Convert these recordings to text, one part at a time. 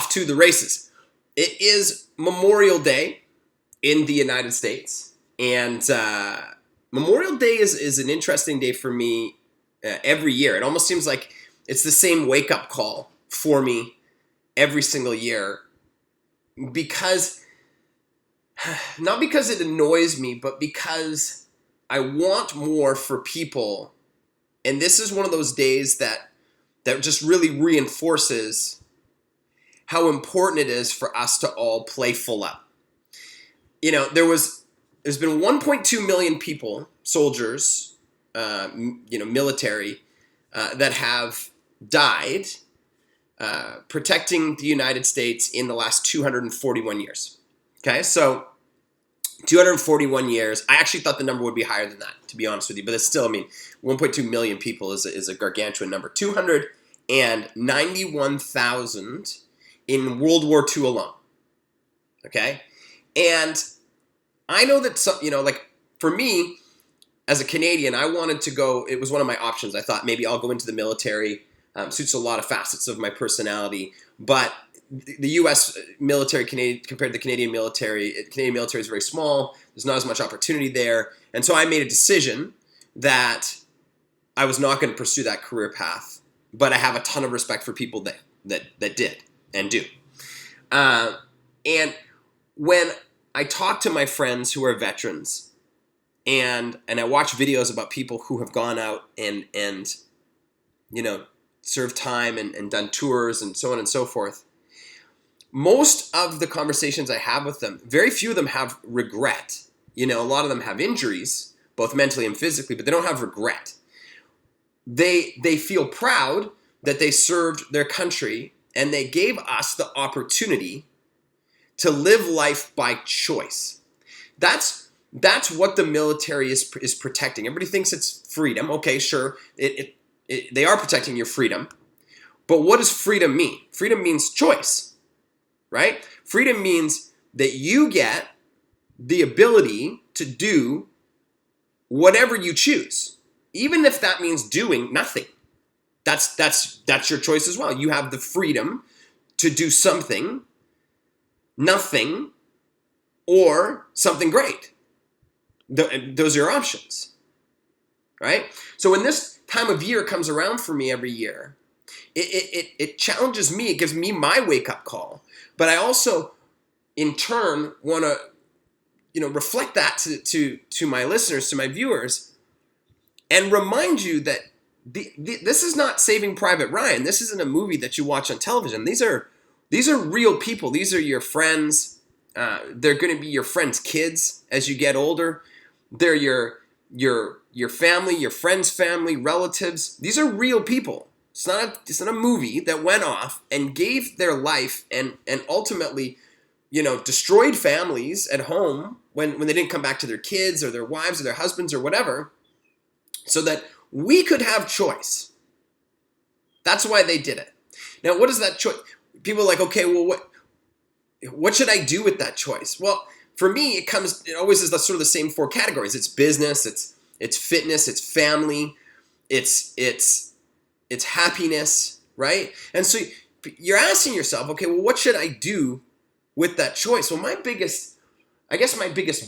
off to the races. It is Memorial Day in the United States, and Memorial Day is an interesting day for me every year. It almost seems like it's the same wake-up call for me every single year, because, not because it annoys me, but because I want more for people. And this is one of those days that just really reinforces how important it is for us to all play full out. You know, there's been 1.2 million people, soldiers, military, that have died protecting the United States in the last 241 years. Okay, so 241 years. I actually thought the number would be higher than that, to be honest with you. But it's still, 1.2 million people is a gargantuan number. 291,000 in World War II alone. Okay? And I know that, for me, as a Canadian, I wanted to go, it was one of my options. I thought maybe I'll go into the military. Suits a lot of facets of my personality. But the U.S. military, compared to the Canadian military is very small. There's not as much opportunity there. And so I made a decision that I was not going to pursue that career path. But I have a ton of respect for people that did and do. And when I talk to my friends who are veterans, and I watch videos about people who have gone out and served time and done tours and so on and so forth, most of the conversations I have with them, very few of them have regret. A lot of them have injuries, both mentally and physically, but they don't have regret. They feel proud that they served their country and they gave us the opportunity to live life by choice. That's what the military is protecting. Everybody thinks it's freedom. Okay, sure, they are protecting your freedom. But what does freedom mean? Freedom means choice, right? Freedom means that you get the ability to do whatever you choose, even if that means doing nothing. That's your choice as well. You have the freedom to do something, nothing, or something great. Those are your options, right? So when this time of year comes around for me every year, it challenges me. It gives me my wake-up call. But I also, in turn, want to, reflect that to my listeners, to my viewers, and remind you that this is not Saving Private Ryan. This isn't a movie that you watch on television. These are real people. These are your friends. They're going to be your friends' kids as you get older. They're your family, your friends' family, relatives. These are real people. It's not a movie that went off and gave their life and ultimately, destroyed families at home when they didn't come back to their kids or their wives or their husbands or whatever, so that we could have choice. That's why they did it. Now, what is that choice? People are like, okay, well, what should I do with that choice? Well, for me, it always is sort of the same four categories. It's business, it's fitness, it's family, it's happiness, right? And so you're asking yourself, okay, well, what should I do with that choice? Well, my biggest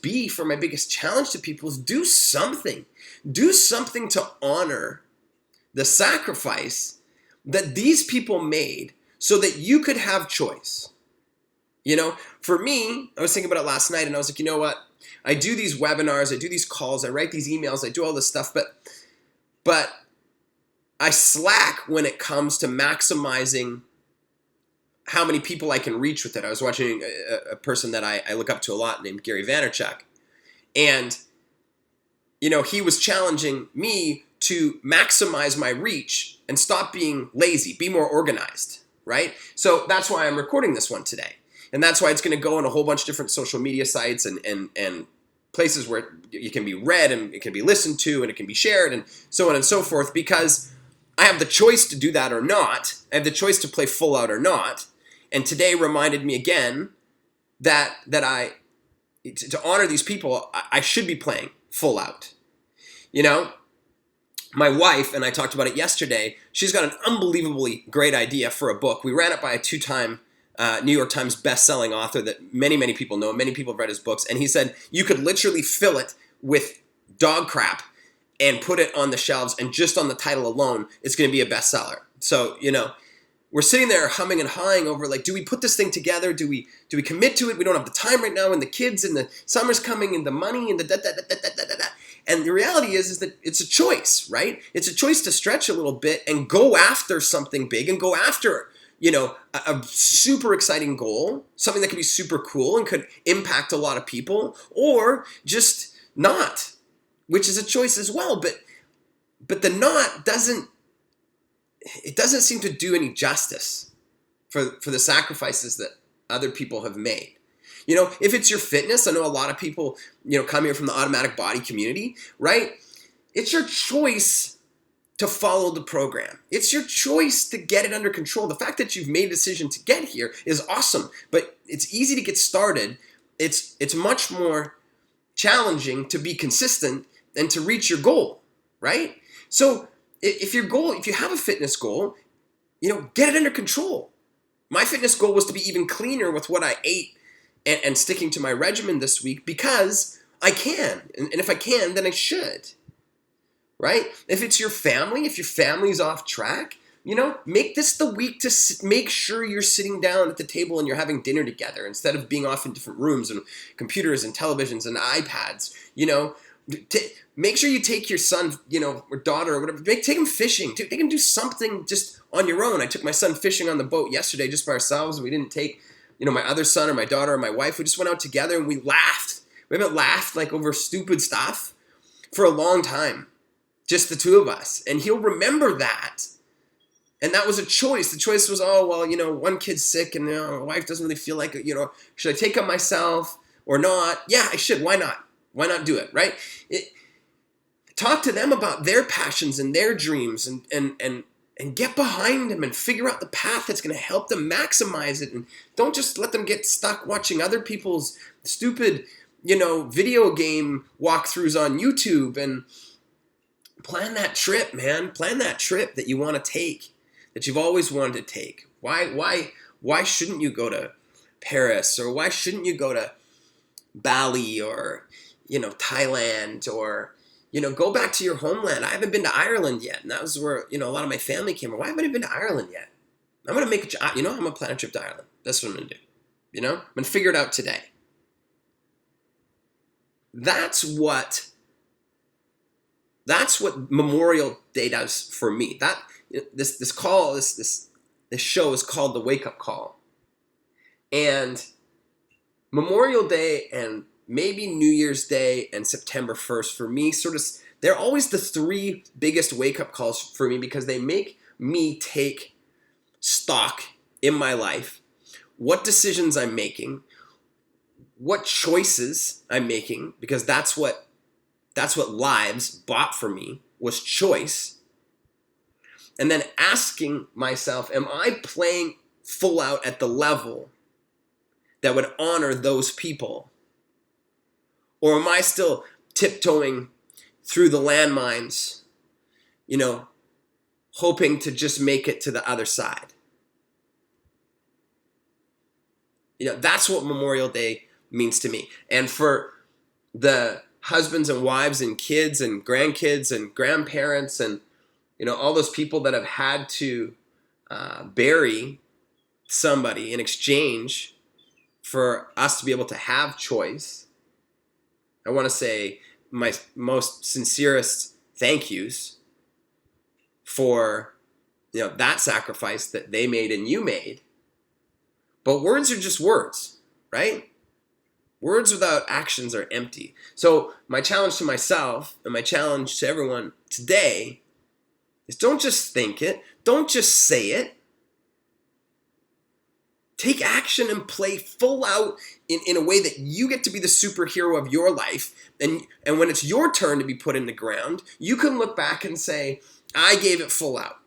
beef or my biggest challenge to people is do something. Do something to honor the sacrifice that these people made so that you could have choice. For me, I was thinking about it last night and I was like, you know what? I do these webinars, I do these calls, I write these emails, I do all this stuff, but I slack when it comes to maximizing how many people I can reach with it. I was watching a person that I look up to a lot named Gary Vaynerchuk. And, he was challenging me to maximize my reach and stop being lazy, be more organized, right? So that's why I'm recording this one today. And that's why it's going to go on a whole bunch of different social media sites and places where it can be read and it can be listened to and it can be shared and so on and so forth, because I have the choice to do that or not. I have the choice to play full out or not. And today reminded me again that to honor these people, I should be playing full out. My wife, and I talked about it yesterday, she's got an unbelievably great idea for a book. We ran it by a two-time New York Times best-selling author that many, many people know. Many people have read his books. And he said you could literally fill it with dog crap and put it on the shelves, and just on the title alone, it's going to be a bestseller. So, we're sitting there humming and hawing over, like, do we put this thing together? Do we commit to it? We don't have the time right now, and the kids, and the summer's coming, and the money, and the da-da-da-da-da-da-da. And the reality is that it's a choice, right? It's a choice to stretch a little bit and go after something big, and go after, a super exciting goal, something that could be super cool and could impact a lot of people, or just not, which is a choice as well. But the not doesn't seem to do any justice for the sacrifices that other people have made. If it's your fitness, I know a lot of people, come here from the automatic body community, right? It's your choice to follow the program. It's your choice to get it under control. The fact that you've made a decision to get here is awesome, but it's easy to get started. It's much more challenging to be consistent and to reach your goal, right? So if you have a fitness goal, get it under control. My fitness goal was to be even cleaner with what I ate and sticking to my regimen this week, because I can. And if I can, then I should, right? If it's your family, if your family's off track, make this the week to make sure you're sitting down at the table and you're having dinner together instead of being off in different rooms and computers and televisions and iPads. Make sure you take your son, or daughter or whatever. Take him fishing. Take him do something just on your own. I took my son fishing on the boat yesterday just by ourselves. We didn't take, my other son or my daughter or my wife. We just went out together and we laughed. We haven't laughed like over stupid stuff for a long time. Just the two of us. And he'll remember that. And that was a choice. The choice was, one kid's sick and my wife doesn't really feel like it. Should I take him myself or not? Yeah, I should. Why not? Why not do it, right? Talk to them about their passions and their dreams and get behind them and figure out the path that's going to help them maximize it. And don't just let them get stuck watching other people's stupid, video game walkthroughs on YouTube. And plan that trip, man. Plan that trip that you want to take, that you've always wanted to take. Why shouldn't you go to Paris, or why shouldn't you go to Bali, or Thailand, or go back to your homeland? I haven't been to Ireland yet, and that was where a lot of my family came from. Why haven't I been to Ireland yet? I'm gonna make I'm gonna plan a trip to Ireland. That's what I'm gonna do. I'm gonna figure it out today. That's what Memorial Day does for me. This show is called The Wake Up Call, and Memorial Day and maybe New Year's Day and September 1st for me, they're always the three biggest wake-up calls for me, because they make me take stock in my life, what decisions I'm making, what choices I'm making, because that's what lives bought for me, was choice. And then asking myself, am I playing full out at the level that would honor those people? Or am I still tiptoeing through the landmines, hoping to just make it to the other side? That's what Memorial Day means to me. And for the husbands and wives and kids and grandkids and grandparents and, all those people that have had to bury somebody in exchange for us to be able to have choice, I want to say my most sincerest thank yous for, that sacrifice that they made and you made. But words are just words, right? Words without actions are empty. So my challenge to myself and my challenge to everyone today is, don't just think it. Don't just say it. Take action and play full out in a way that you get to be the superhero of your life. And when it's your turn to be put in the ground, you can look back and say, I gave it full out.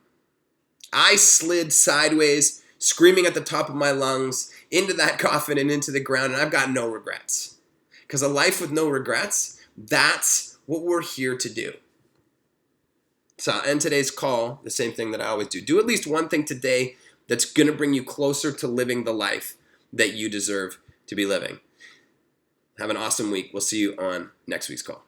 I slid sideways, screaming at the top of my lungs, into that coffin and into the ground, and I've got no regrets. Because a life with no regrets, that's what we're here to do. So I'll end today's call the same thing that I always do. Do at least one thing today that's going to bring you closer to living the life that you deserve to be living. Have an awesome week. We'll see you on next week's call.